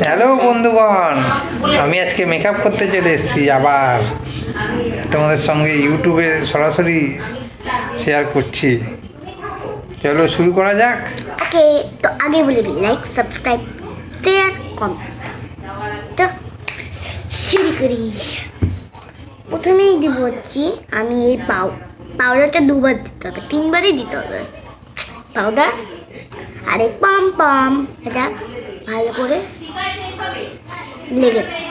Hello বন্ধুগণ, আমি আজকে মেকআপ করতে চলে এসেছি আবার তোমাদের সঙ্গে ইউটিউবে সরাসরি শেয়ার করছি। চলো শুরু করা যাক। ওকে, তো আগে বলে দিই লাইক, সাবস্ক্রাইব, শেয়ার, কমেন্ট। তো শুরু করি। প্রথমেই দিব হচ্ছি আমি এই পাউডারটা দুবার দিতে হবে, তিনবারই দিতে হবে পাউডার। আর এই পাম পাম এটা ভালো করে লেগে যায়।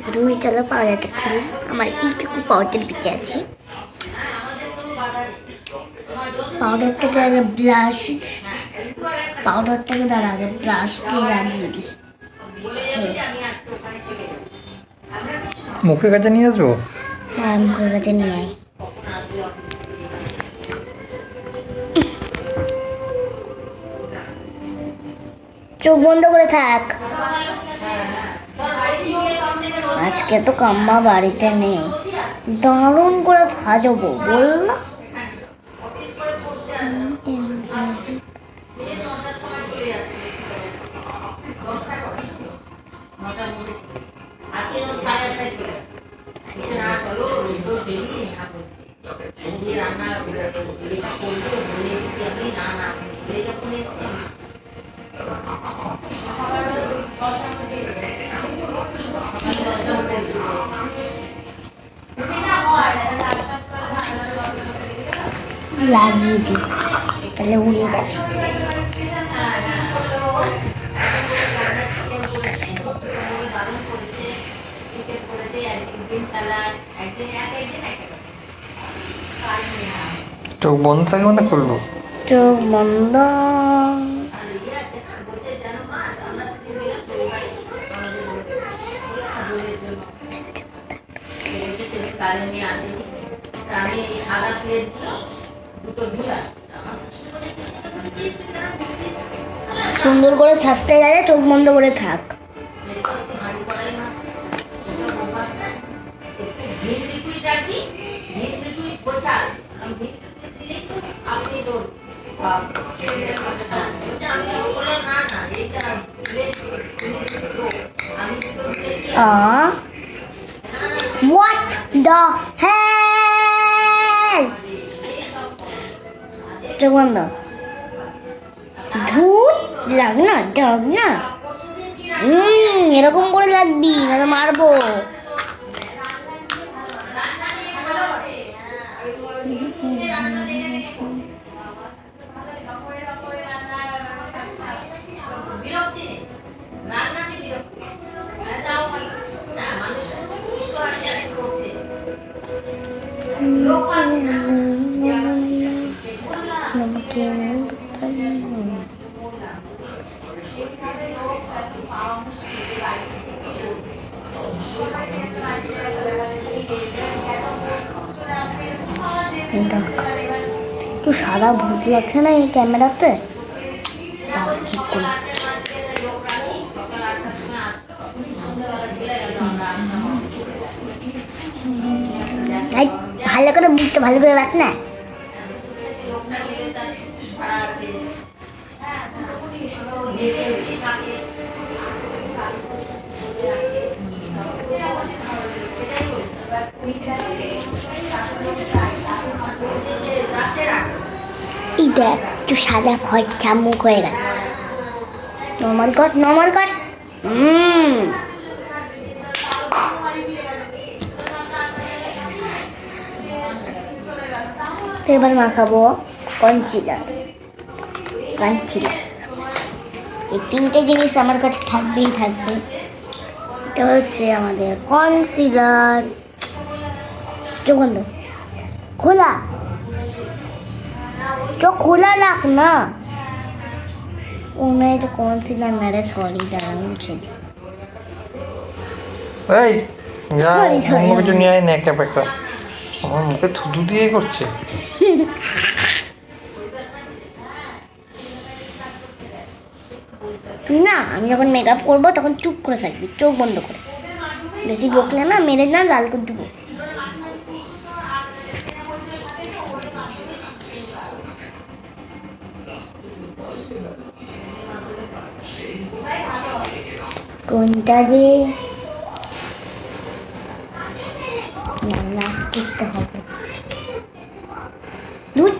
প্রথমে চলো পাউডারটা খুলি। আমার এইটুকু পাউডার বেঁচে আছে। পাউডারটাকে আগে ব্রাশ দিয়ে লাগিয়ে দিই। মুখের কাছে নিয়ে আসবো। হ্যাঁ, মুখের কাছে নিয়ে আয়। চোখ বন্ধ করে থাক। আজকে তো কাম্মা বাড়িতে নেই, দারুণ করে সাজাবো বললাম। লাগিয়ে দিই, তাহলে উড়ে যাবে। চোখ বন্ধ থাকবে না করবো? চোখ বন্ধ। সুন্দর করে সাজতে গেলে চোখ বন্ধ করে থাক। What the hell? চোখ বন্ধ। ধুত লাগ না, ডাক না। এরকম করে লাগবি না তো মারবো। একটু সাদা ভূত লাগছে না এই ক্যামেরাতে? ভালো করে মুখটা ভালো করে রাখ না। এই দেখ, একটু সাদা খরচা মুখ হয়ে গেল। নর্মাল কর, নর্মাল কর। তো এবার মাখাবো কনসিলার। এই তিনটে জিনিস আমার কাছে থাকবেই থাকবে। এটা হচ্ছে আমাদের কনসিলার। চোখ বন্ধ, খোলা চোখ খোলা রাখ না। ওনায় তো কনসিলার না রে, সরি দাঁড়া মুছে দিই। এই অন্য কিছু নিয়ে আয় না, একটা প্যাকটা আমার মুখে থুতু দিয়ে করছে। তুই না, আমি যখন মেকআপ করবো তখন চুপ করে থাকবি, চোখ বন্ধ করে। বেশি বকলে না মেরে না লাল করে দেবো। কোনটা যে নাচ করতে হবে দুধ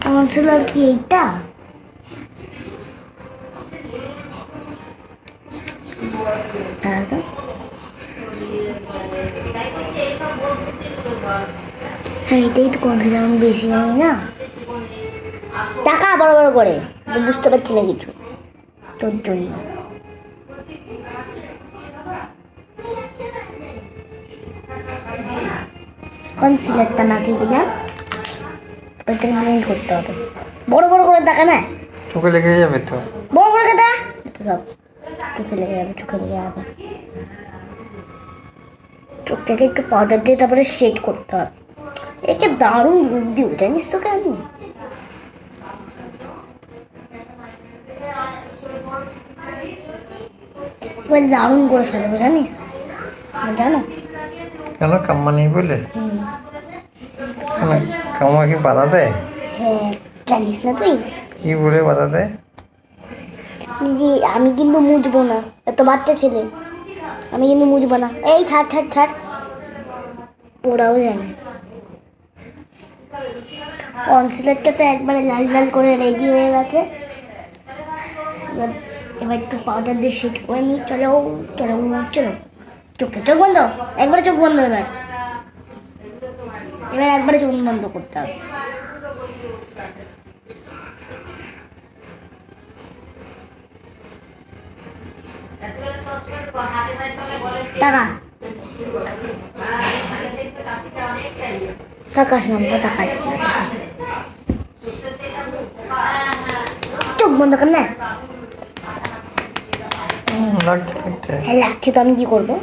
কাউন্সিলর কি এইটা দাঁড়া তো হ্যাঁ এটাই তো কাউন্সিলর আমি বেশি জানি না টাকা বড় বড় করে তো বুঝতে পারছি না কিছু তোর জন্য কনসিলারটা নাকি দিলাম ওইটাকে ব্লেন্ড করতে হবে বড় বড় করে টাকা না চোখে লেগে যাবে তো। বড় বড় কথা সব চোখে লেগে যাবে চোখটাকে একটু পাউডার দিয়ে তারপরে শেড করতে হবে একে দারুণ বুদ্ধি জানিস তোকে আমি এবার দারুণ করে সাজাবো জানিস জানো কেন কাম্মা নেই বলে? কেন কাম্মা কি বাধা দেয়? হ্যাঁ জানিস না তুই কি বলে বাধা দেয়? যে আমি কিন্তু মুছবো না এত বাচ্চা ছেলে আমি কিন্তু মুছবো না এই ছাড় ওরাও জানে কনসিলারটা তো একবারে লাল লাল করে রেডি হয়ে গেছে এবার একটু পাউডার দিয়ে শেড করে নিই চলো চোখ বন্ধ একবারে চোখ বন্ধ এবার একবারে চোখ বন্ধ করতে হবে তাকাস না চোখ বন্ধ কর না হ্যাঁ লাগছে তো আমি কি করবো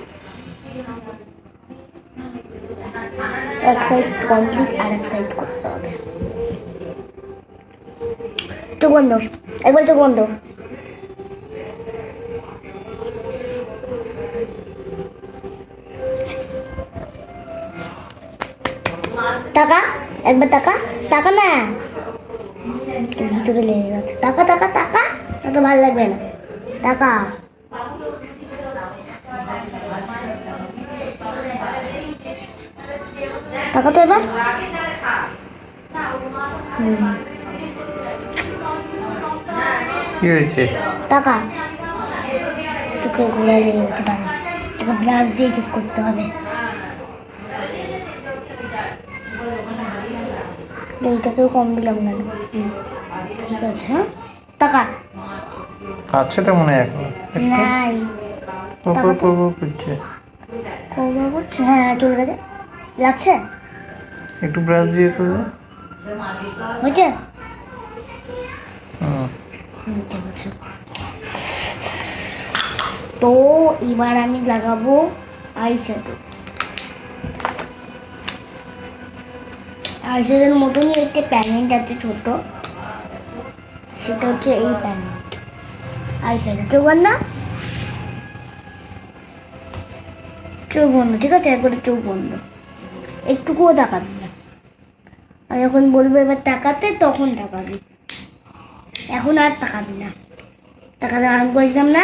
এক সাইড কমপ্লিট আর এক সাইড করতে হবে চোখ বন্ধ একবার চোখ বন্ধ টাকা একবার টাকা না ভিতরে লেগে গেছে টাকা এত ভালো লাগবে না টাকা তো এবার কি হয়েছে? টাকা চোখের গোড়ায় লেগে গেছে টাকা টাকা ব্রাশ দিয়ে ঠিক করতে হবে এইটাকেও কম দিলাম না ঠিক আছে হ্যাঁ টাকা আছে তো মনে হয় এখন নাই করছে হ্যাঁ চলে গেছে লাগছে একটু ব্রাশ দিয়ে করবে হয়েছে হুম ঠিক আছে তো এবার আমি লাগাবো আইশ্যাডোর মতনই একটা প্যানেট আছে ছোট সেটা হচ্ছে এই প্যানেট আইশ্যাডো চোখ বন্ধ ঠিক আছে একবারে চোখ বন্ধ একটুকুও তাকাবি না আর যখন বলবো এবার তাকাতে তখন তাকাবি এখন আর তাকাবি না তাকাতে আরাম করেছিলাম না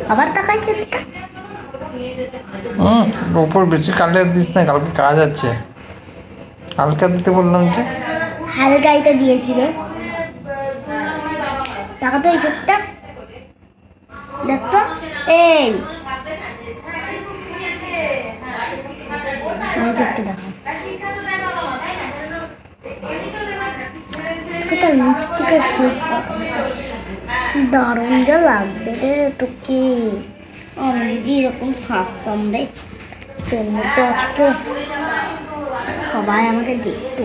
আবার তাকাই ছেলেটা ওপর বেশি কালে দিস না কালকে কাজ আছে হালকা দিতে বললাম যে হালকা এটা দিয়েছি রে টাকা তো এই ছোটটা দেখ তো এই ছোট্ট দেখো কোথাও লিপস্টিকের শেড দারুণ যা লাগবে রে তোকে আমি যদি এরকম সাজতাম রে তোর মতো আজকে সবাই আমাকে দেখতো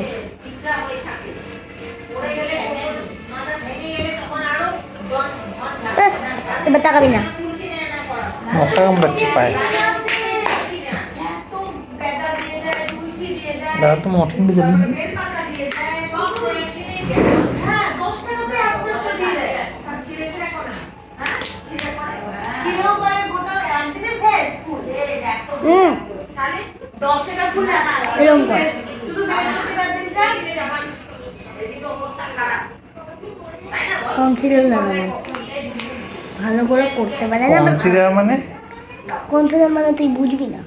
ব্যাস এবার তাকাবি না মশা কামড়াচ্ছে পায়ে দাদা তুমি ওঠেন দিকে হুম এরকম করে কনসিলার লাগানো ভালো করে করতে পারে না কনসিলার মানে কনসিলার মানে তুই বুঝবি না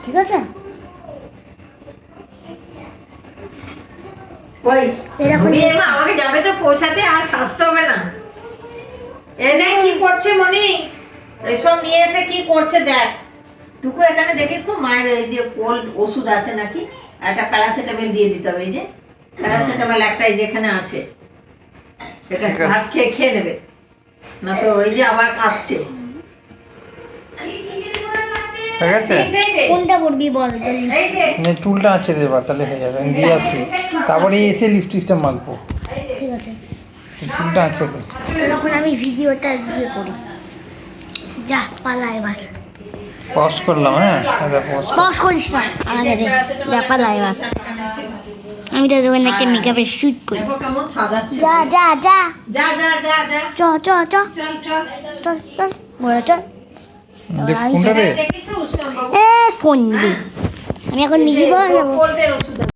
ঠিক আছে ওই এরকম ঘুরিয়ে এমা আমাকে যাবে তো পৌঁছাতে আর সাজতে হবে না। এই দেখ কি করছে মনি, এসব নিয়ে এসে কি করছে দেখ। টুকু এখানে দেখিস তো মায়ের এই যে কোল্ড ওষুধ আছে নাকি, একটা প্যারাসিটামল দিয়ে দিতে হবে। এই যে প্যারাসিটামল একটাই যেখানে আছে, এটা ঠিক আছে। ভাত খেয়ে খেয়ে নেবে, না তো ওই যে আবার কাশছে। ঠিক আছে এইটাই দে, কোনটা পড়বি বল জলদি। এই দে, মানে চুলটা আছে দেবার তাহলে হয়ে যাবে আমি দিয়ে আসি তারপরে এসে লিপস্টিকটা মাখবো ঠিক আছে চুলটা আছে তো তখন আমি ভিডিওটা দিয়ে করি যা পালা এবার পজ করলাম হ্যাঁ পজ বস করিস না আমাকে দে যা পালা এবার আমি তো দেবেন একটা মেকআপের শুট করি দেখো কেমন সাজাচ্ছে। যা যা যা যা যা যা যা, চ চ চ চল চল। চল চল বড় চল দেখ কোনটা রে দেখিস তো উষ্ণ বাবু, এ ফোন নিবি আমি এখন নিজে বল কোল্ডের ওষুধ